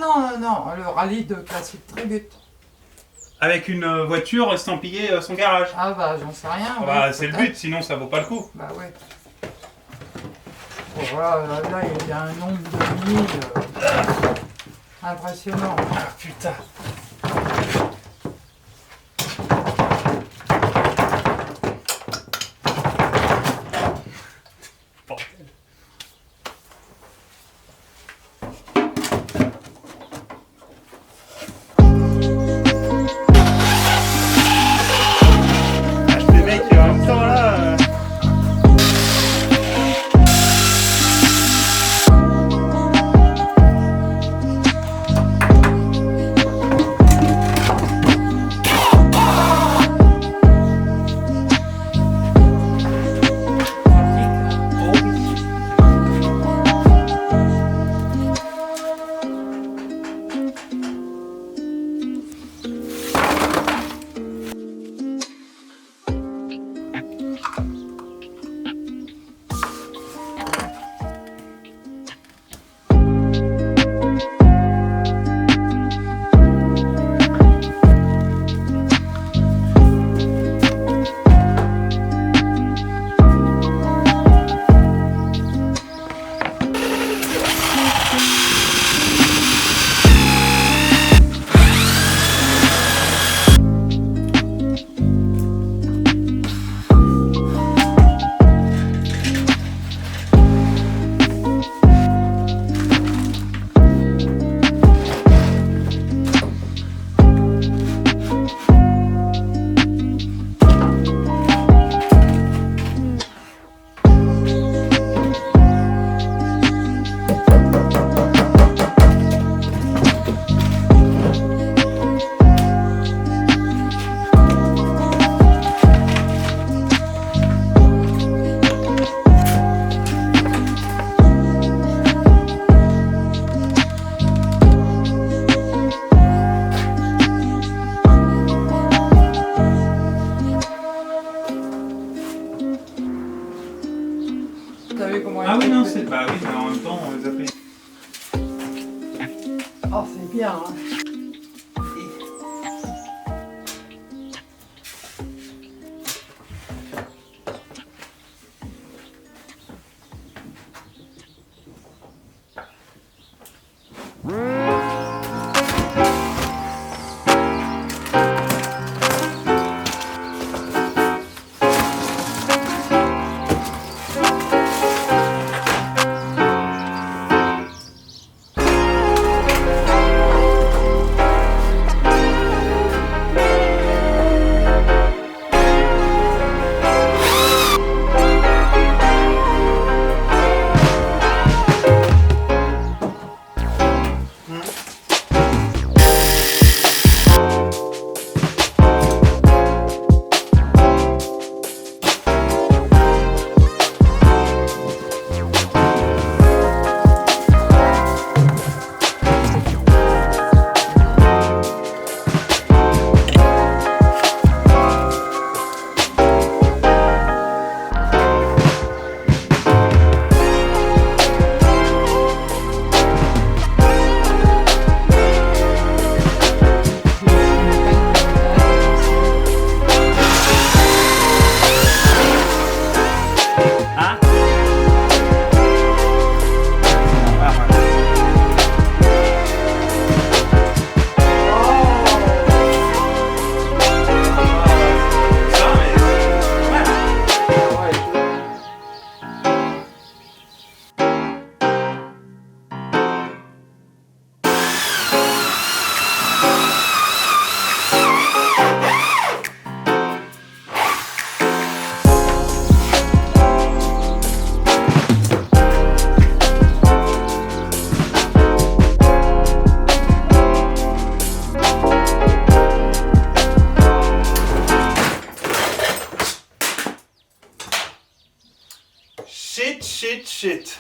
non, le rallye de classique tribute. Avec une voiture estampillée son garage. Ah bah j'en sais rien. Ah bah, c'est le but, sinon ça vaut pas le coup. Bah ouais. Bon, voilà, là il y a un nombre de lignes impressionnant. Ah putain. Ah oui, non, c'est pas. Oui, mais en même temps, on les a pris. Oh, c'est bien, hein. Shit.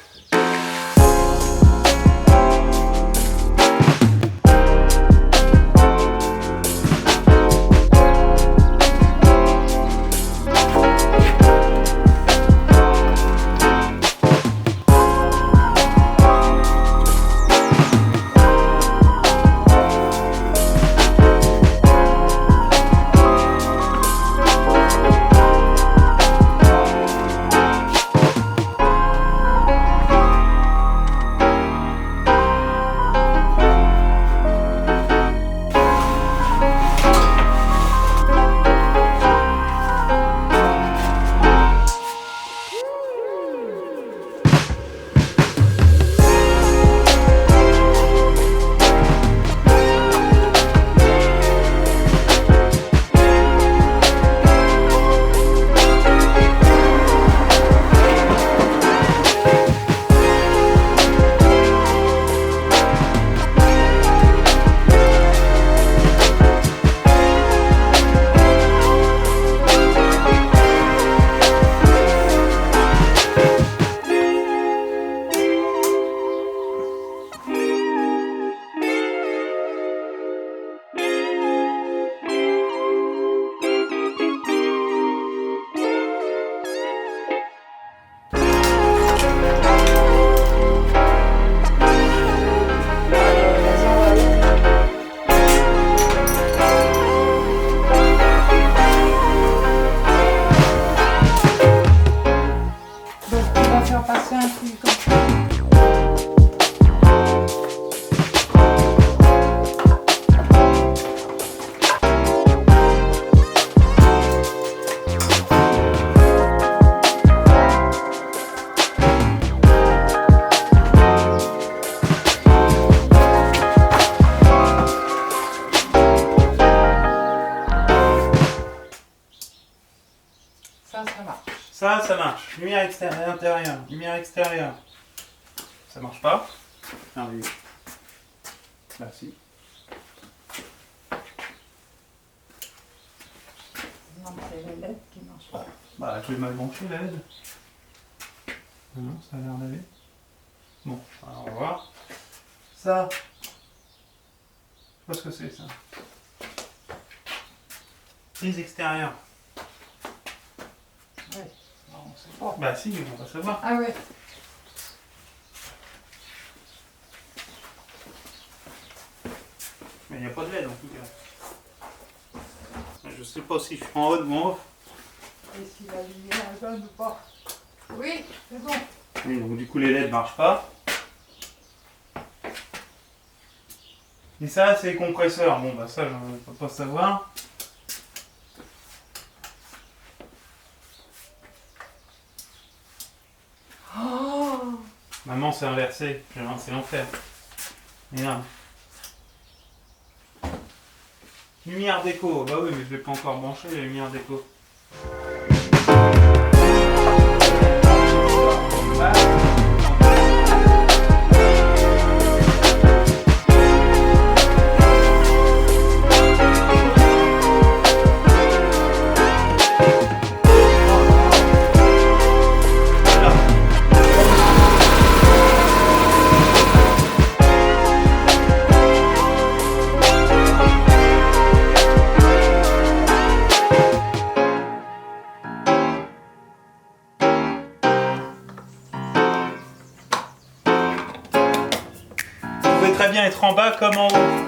Ça marche. Lumière extérieure, intérieure. Lumière extérieure. Ça marche pas. Ah oui. Bah si. Non, c'est les LED qui marchent pas. Bah je vais mal brancher la LED. Non, ça a l'air d'aller. Bon, alors on va voir. Ça. Je sais pas ce que c'est ça. Prise extérieure. Ouais. Non, on sait pas. Bah si, on va savoir. Ah ouais. Mais il n'y a pas de LED en tout cas. Je sais pas si je suis en haut ou en haut. Et si la lumière est bonne ou pas. Oui, c'est bon. Oui, donc du coup les LED marchent pas. Et ça c'est les compresseurs. Bon bah ça je ne peux pas savoir. Oh, Maman c'est inversé. C'est l'enfer. Regarde. Lumière déco. Bah oui mais je vais pas encore brancher la lumière déco. Très bien être en bas comme en haut.